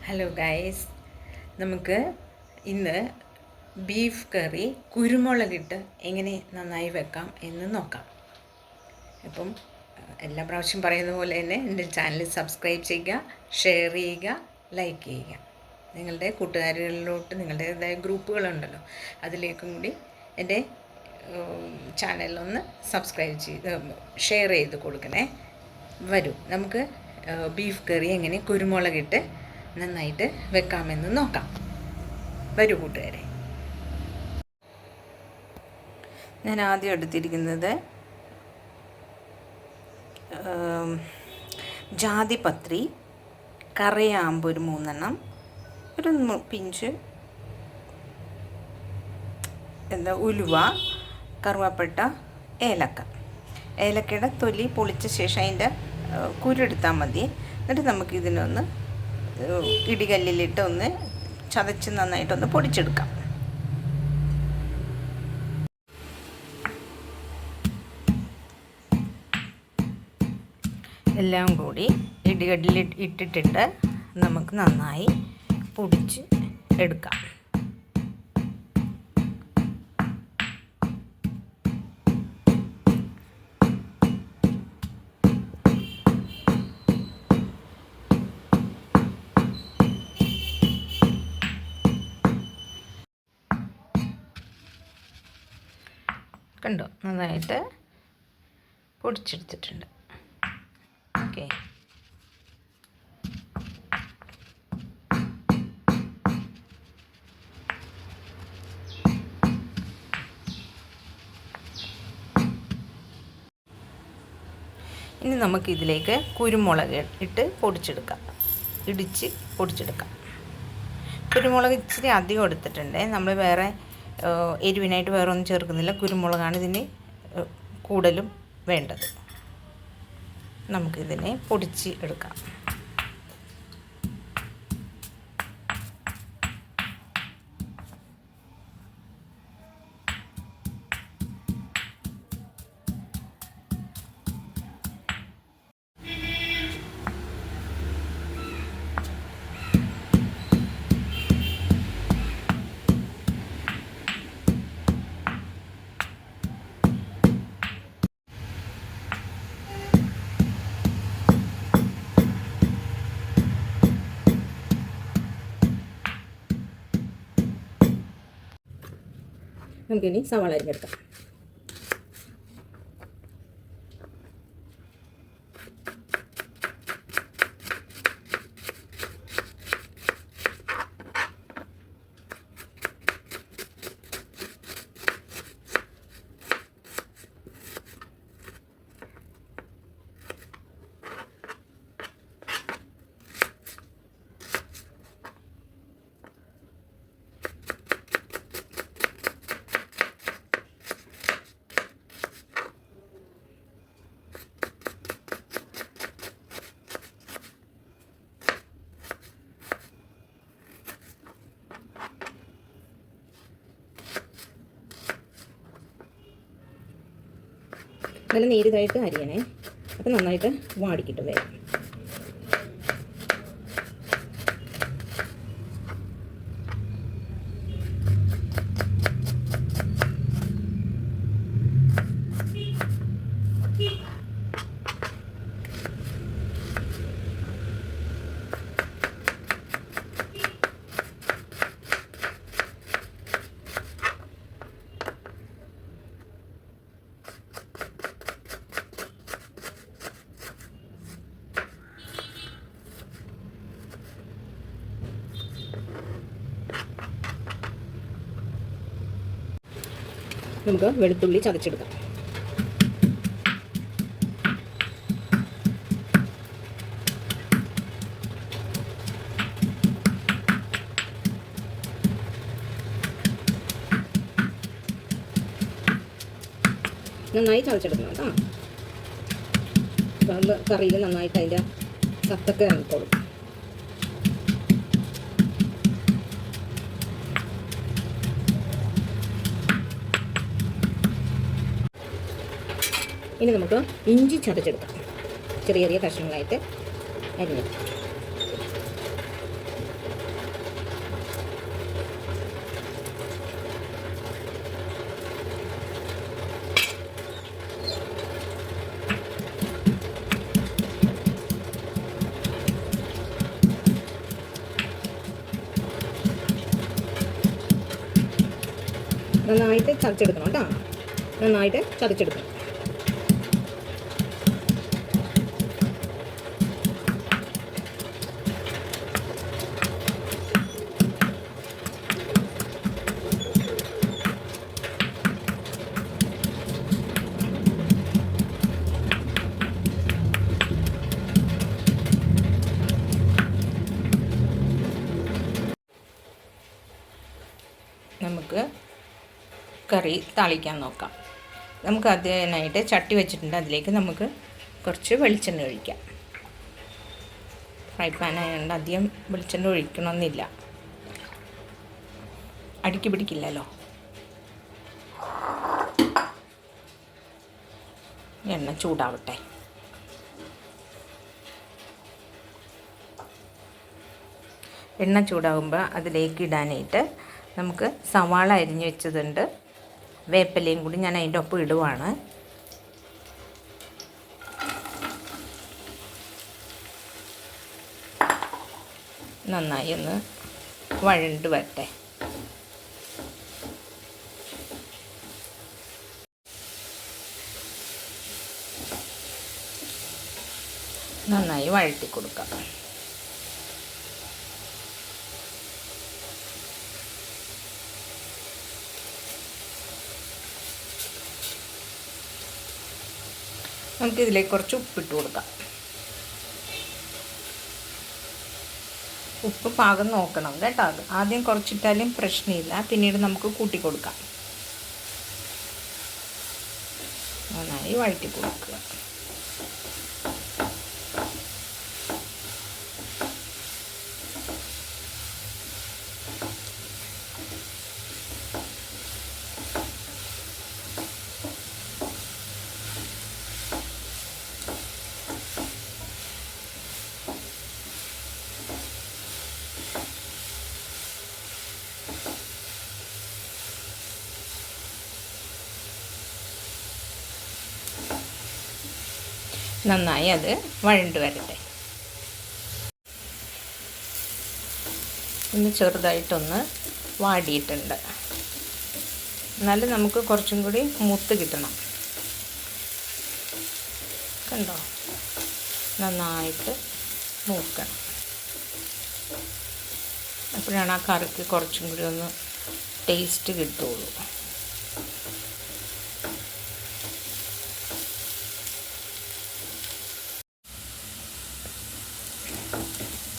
Hello guys, നമുക്ക് ഇന്ന് beef കറി കുരുമുളകിട്ട് എങ്ങനെ നന്നായി വെക്കാം എന്ന് നോക്കാം. അപ്പം എല്ലാ പ്രാവശ്യം പറയുന്ന പോലെ തന്നെ എൻ്റെ ചാനൽ സബ്സ്ക്രൈബ് ചെയ്യുക, ഷെയർ ചെയ്യുക, ലൈക്ക് ചെയ്യുക. നിങ്ങളുടെ കൂട്ടുകാരികളിലോട്ട് നിങ്ങളുടേതായ ഗ്രൂപ്പുകളുണ്ടല്ലോ, അതിലേക്കും കൂടി എൻ്റെ ചാനലൊന്ന് സബ്സ്ക്രൈബ് ചെയ്ത് ഷെയർ ചെയ്ത് കൊടുക്കണേ. വരൂ, നമുക്ക് ബീഫ് കറി എങ്ങനെ കുരുമുളകിട്ട് നന്നായിട്ട് വെക്കാമെന്ന് നോക്കാം. വരൂ കൂട്ടുകാരെ. ഞാൻ ആദ്യം എടുത്തിരിക്കുന്നത് ജാതിപത്രി, കറിയാമ്പ് ഒരു 3 എണ്ണം, ഒരു പിഞ്ച് ഉലുവ, കറുവപ്പട്ട, ഏലക്ക. ഏലക്കയുടെ തൊലി പൊളിച്ച ശേഷം അതിൻ്റെ കുരെടുത്താൽ മതി. എന്നിട്ട് നമുക്കിതിനൊന്ന് ഇടികല്ലിലിട്ട് ഒന്ന് ചതച്ച് നന്നായിട്ടൊന്ന് പൊടിച്ചെടുക്കാം. എല്ലാം കൂടി ഇടികല്ലിൽ ഇട്ടിട്ട് നമുക്ക് നന്നായി പൊടിച്ച് എടുക്കാം. കണ്ടോ, നന്നായിട്ട് പൊടിച്ചെടുത്തിട്ടുണ്ട്. ഓക്കെ, ഇനി നമുക്കിതിലേക്ക് കുരുമുളക് ഇട്ട് പൊടിച്ചെടുക്കാം, ഇടിച്ച് പൊടിച്ചെടുക്കാം. കുരുമുളക് ഇച്ചിരി അധികം എടുത്തിട്ടുണ്ട്. നമ്മൾ വേറെ എരിവിനായിട്ട് വേറെ ഒന്നും ചേർക്കുന്നില്ല. കുരുമുളകാണ് ഇതിന് കൂടുതലും വേണ്ടത്. നമുക്കിതിനെ പൊടിച്ച് എടുക്കാം. നമുക്കിനി സവാള അരിഞ്ഞെടുക്കാം. നല്ല നേരിതായിട്ട് അരിയണേ, അപ്പം നന്നായിട്ട് വാടിക്കിട്ടും വേഗം. നമുക്ക് വെളുത്തുള്ളി ചതച്ചെടുക്കാം. നന്നായി ചതച്ചെടുക്കണം കേട്ടോ. കറിയിൽ നന്നായിട്ട് അതിൻ്റെ സത്തൊക്കെ ഇറങ്ങിക്കോളും. ഇനി നമുക്ക് ഇഞ്ചി ചതച്ചെടുക്കാം, ചെറിയ ചെറിയ കഷ്ണങ്ങളായിട്ട് അരിഞ്ഞെടുക്കാം. നന്നായിട്ട് ചതച്ചെടുക്കണം കേട്ടോ. നന്നായിട്ട് ചതച്ചെടുക്കണം. നമുക്ക് കറി താളിക്കാൻ നോക്കാം. നമുക്ക് അതിനായിട്ട് ചട്ടി വെച്ചിട്ടുണ്ട്. അതിലേക്ക് നമുക്ക് കുറച്ച് വെളിച്ചെണ്ണ ഒഴിക്കാം. ഫ്രൈ പാൻ ആയതുകൊണ്ട് അധികം വെളിച്ചെണ്ണ ഒഴിക്കണമെന്നില്ല, അടുക്കി പിടിക്കില്ലല്ലോ. എണ്ണ ചൂടാവട്ടെ. എണ്ണ ചൂടാകുമ്പോൾ അതിലേക്ക് ഇടാനായിട്ട് നമുക്ക് സവാള അരിഞ്ഞ് വെച്ചതുണ്ട്, വേപ്പിലയും കൂടി ഞാൻ അതിൻ്റെ ഒപ്പം ഇടുവാണ്. നന്നായി ഒന്ന് വഴണ്ട് വരട്ടെ. നന്നായി വഴറ്റി കൊടുക്കാം. നമുക്കിതിലേക്ക് കുറച്ച് ഉപ്പിട്ട് കൊടുക്കാം. ഉപ്പ് പാകം നോക്കണം കേട്ടോ. ആദ്യം കുറച്ചിട്ടാലും പ്രശ്നമില്ല, പിന്നീട് നമുക്ക് കൂട്ടി കൊടുക്കാം. നന്നായി വഴറ്റി കൊടുക്കുക. നന്നായി അത് വഴണ്ട് വരട്ടെ. ഒന്ന് ചെറുതായിട്ടൊന്ന് വാടിയിട്ടുണ്ട്. എന്നാലും നമുക്ക് കുറച്ചും കൂടി മൂത്ത് കിട്ടണം. കണ്ടോ, നന്നായിട്ട് മൂക്കണം. അപ്പോഴാണ് ആ കറിക്ക് കുറച്ചും കൂടി ഒന്ന് ടേസ്റ്റ് കിട്ടുള്ളൂ.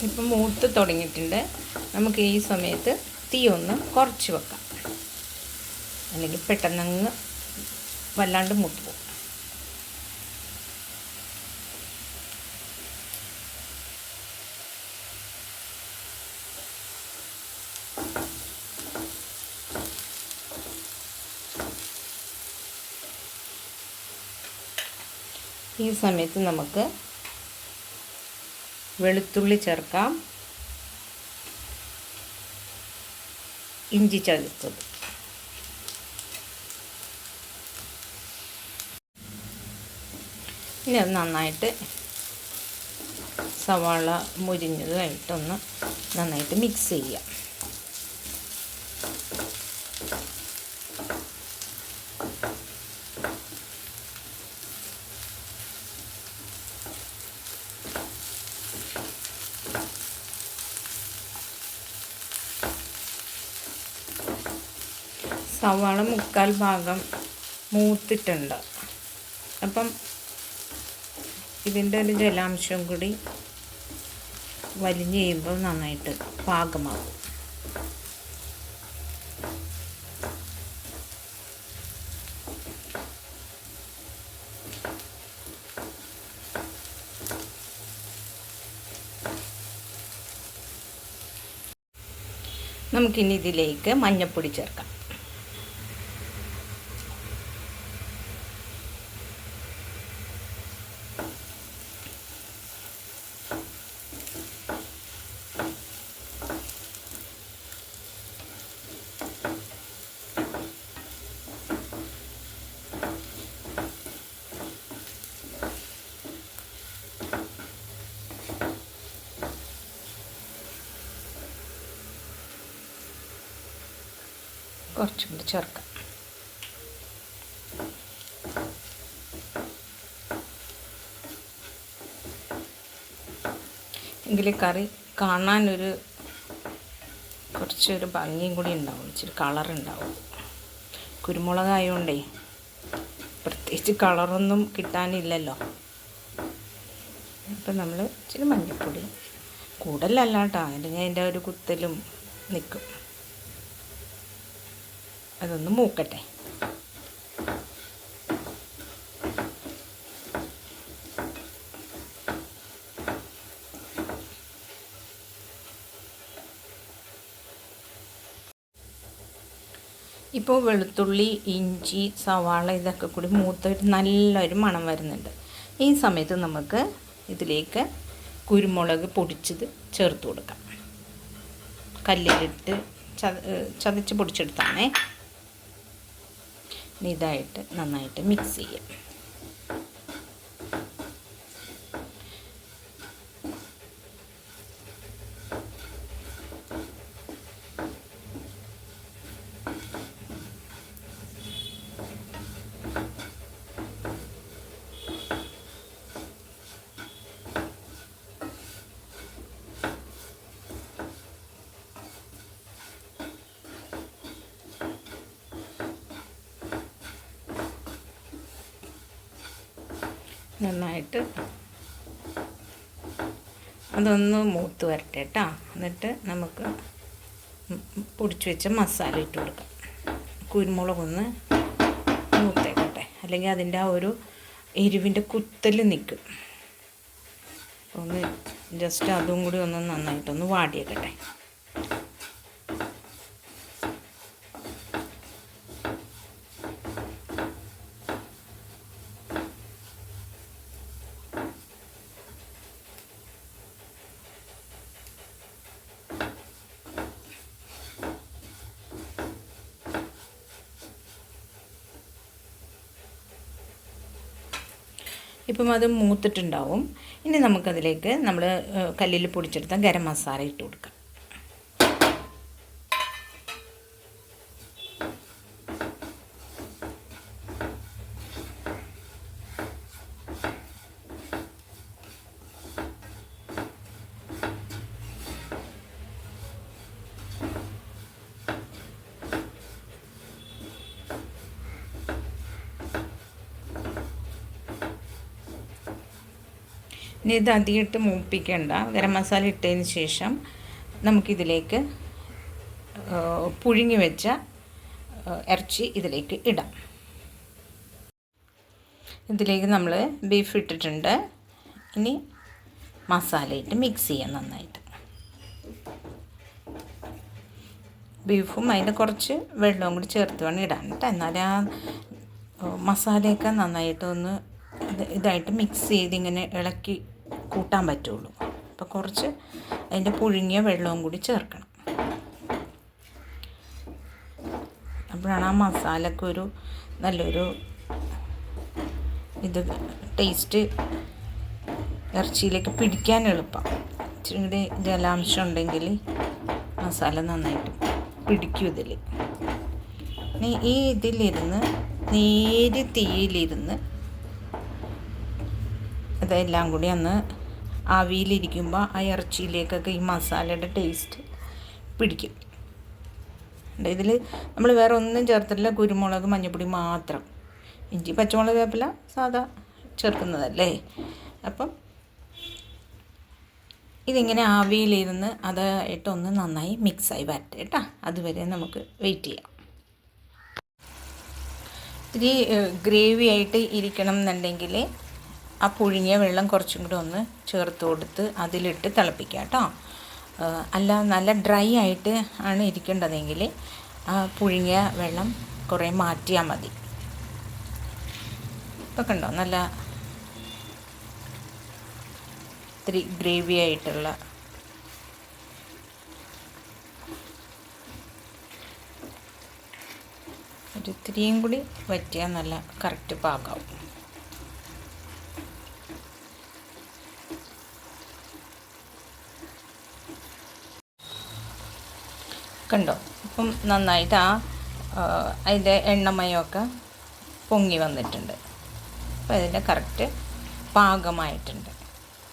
ഇപ്പം മൂത്ത് തുടങ്ങിയിട്ടുണ്ട്. നമുക്ക് ഈ സമയത്ത് തീ ഒന്ന് കുറച്ച് വെക്കാം, അല്ലെങ്കിൽ പെട്ടെന്നങ്ങ് വല്ലാണ്ട് മൂത്ത് പോകും. ഈ സമയത്ത് നമുക്ക് വെളുത്തുള്ളി ചേർക്കാം, ഇഞ്ചി ചതച്ചത്, ഇനി അത് നന്നായിട്ട് സവാള മുരിഞ്ഞതായിട്ടൊന്ന് നന്നായിട്ട് മിക്സ് ചെയ്യാം. സവാള മുക്കാൽ ഭാഗം മൂത്തിട്ടുണ്ട്. അപ്പം ഇതിൻ്റെ ഒരു ജലാംശം കൂടി വലിഞ്ഞ് കഴിയുമ്പോൾ നന്നായിട്ട് പാകമാകും. നമുക്കിനി ഇതിലേക്ക് മഞ്ഞൾപ്പൊടി ചേർക്കാം. കുറച്ചും കൂടി ചേർക്കാം. എങ്കിൽ കറി കാണാനൊരു കുറച്ചൊരു ഭംഗിയും കൂടി ഉണ്ടാവും, ഇച്ചിരി കളറുണ്ടാവും. കുരുമുളകായതുകൊണ്ടേ പ്രത്യേകിച്ച് കളറൊന്നും കിട്ടാനില്ലല്ലോ. അപ്പം നമ്മൾ ഇച്ചിരി മഞ്ഞൾപ്പൊടി കൂടുതലല്ല കേട്ടോ, അല്ലെങ്കിൽ അതിൻ്റെ ഒരു കുത്തലും നിൽക്കും. അതൊന്ന് മൂക്കട്ടെ. ഇപ്പോൾ വെളുത്തുള്ളി, ഇഞ്ചി, സവാള ഇതൊക്കെ കൂടി മൂത്തൊരു നല്ലൊരു മണം വരുന്നുണ്ട്. ഈ സമയത്ത് നമുക്ക് ഇതിലേക്ക് കുരുമുളക് പൊടിച്ചത് ചേർത്ത് കൊടുക്കാം. കല്ലിലിട്ട് ചതച്ച് പൊടിച്ചെടുത്താണേ. ഇതായിട്ട് നന്നായിട്ട് മിക്സ് ചെയ്യാം. നന്നായിട്ട് അതൊന്ന് മൂത്ത് വരട്ടെ കേട്ടോ. എന്നിട്ട് നമുക്ക് പൊടിച്ച് വെച്ച മസാല ഇട്ട് കൊടുക്കാം. കുരുമുളകൊന്ന് മൂത്തേക്കട്ടെ, അല്ലെങ്കിൽ അതിൻ്റെ ആ ഒരു എരിവിൻ്റെ കുത്തൽ നിൽക്കും. ഒന്ന് ജസ്റ്റ് അതും കൂടി ഒന്ന് നന്നായിട്ടൊന്ന് വാടിയേക്കട്ടെ. ഇപ്പം അത് മൂത്തിട്ടുണ്ടാവും. ഇനി നമുക്കതിലേക്ക് നമ്മൾ കല്ലിൽ പൊടിച്ചെടുത്ത ഗരം മസാല ഇട്ട് കൊടുക്കാം. ഇനി ഇത് അധികമായിട്ട് മൂപ്പിക്കേണ്ട. ഗരം മസാല ഇട്ടതിന് ശേഷം നമുക്കിതിലേക്ക് പുഴുങ്ങി വെച്ച ഇറച്ചി ഇതിലേക്ക് ഇടാം. ഇതിലേക്ക് നമ്മൾ ബീഫ് ഇട്ടിട്ടുണ്ട്. ഇനി മസാലയിട്ട് മിക്സ് ചെയ്യാം നന്നായിട്ട്. ബീഫും അതിൻ്റെ കുറച്ച് വെള്ളവും കൂടി ചേർത്ത് വേണം ഇടാൻ കേട്ടോ. എന്നാലും ആ മസാലയൊക്കെ നന്നായിട്ടൊന്ന് ഇതായിട്ട് മിക്സ് ചെയ്ത് ഇങ്ങനെ ഇളക്കി കൂട്ടാൻ പറ്റുള്ളൂ. അപ്പോൾ കുറച്ച് അതിൻ്റെ പുഴുങ്ങിയ വെള്ളവും കൂടി ചേർക്കണം. അപ്പോഴാണ് ആ മസാലയ്ക്ക് ഒരു നല്ലൊരു ഇത് ടേസ്റ്റ് ഇറച്ചിയിലേക്ക് പിടിക്കാൻ എളുപ്പം. ഇച്ചിരി ജലാംശം ഉണ്ടെങ്കിൽ മസാല നന്നായിട്ട് പിടിക്കും ഇതിൽ. ഈ ഇതിലിരുന്ന് നേരി തീയിലിരുന്ന് അതെല്ലാം കൂടി ഒന്ന് ആവിയിലിരിക്കുമ്പോൾ ആ ഇറച്ചിയിലേക്കൊക്കെ ഈ മസാലയുടെ ടേസ്റ്റ് പിടിക്കും. ഇതിൽ നമ്മൾ വേറെ ഒന്നും ചേർത്തില്ല, കുരുമുളക്, മഞ്ഞൾപ്പൊടി മാത്രം. ഇഞ്ചി, പച്ചമുളക്, വേപ്പില സാധാ ചേർക്കുന്നതല്ലേ. അപ്പം ഇതിങ്ങനെ ആവിയിലിരുന്ന് അതായിട്ടൊന്ന് നന്നായി മിക്സായി വരട്ടെ കേട്ടോ. അതുവരെ നമുക്ക് വെയിറ്റ് ചെയ്യാം. ഇത്തിരി ഗ്രേവി ആയിട്ട് ഇരിക്കണം എന്നുണ്ടെങ്കിൽ ആ പുഴുങ്ങിയ വെള്ളം കുറച്ചും കൂടി ഒന്ന് ചേർത്ത് കൊടുത്ത് അതിലിട്ട് തിളപ്പിക്കുക കേട്ടോ. അല്ല നല്ല ഡ്രൈ ആയിട്ട് ആണ് ഇരിക്കേണ്ടതെങ്കിൽ ആ പുഴുങ്ങിയ വെള്ളം കുറേ മാറ്റിയാൽ മതി. ഇപ്പം കണ്ടോ, നല്ല ഇത്തിരി ഗ്രേവി ആയിട്ടുള്ള ഇത്തിരിയും കൂടി വറ്റിയാൽ നല്ല കറക്റ്റ് പാകാവും. കണ്ടോ, ഇപ്പം നന്നായിട്ട് അതിൻ്റെ എണ്ണമയമൊക്കെ പൊങ്ങി വന്നിട്ടുണ്ട്. അപ്പോൾ അതിൻ്റെ കറക്റ്റ് പാകമായിട്ടുണ്ട്.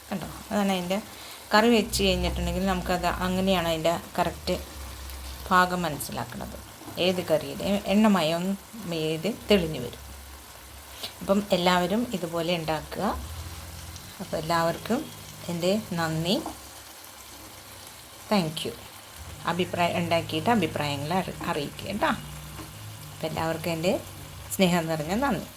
കണ്ടോ, അതാണ് അതിൻ്റെ കറി വെച്ച് കഴിഞ്ഞിട്ടുണ്ടെങ്കിൽ നമുക്കത് അങ്ങനെയാണ് അതിൻ്റെ കറക്റ്റ് പാകം മനസ്സിലാക്കുന്നത്. ഏത് കറിയിൽ എണ്ണമയം ഏത് തെളിഞ്ഞു വരും. അപ്പം എല്ലാവരും ഇതുപോലെ ഉണ്ടാക്കുക. അപ്പോൾ എല്ലാവർക്കും എൻ്റെ നന്ദി. Thank you. ഉണ്ടാക്കിയിട്ട് അഭിപ്രായങ്ങൾ അറിയിക്കുക കേട്ടോ. അപ്പോൾ എല്ലാവർക്കും എൻ്റെ സ്നേഹം നിറഞ്ഞ നന്ദി.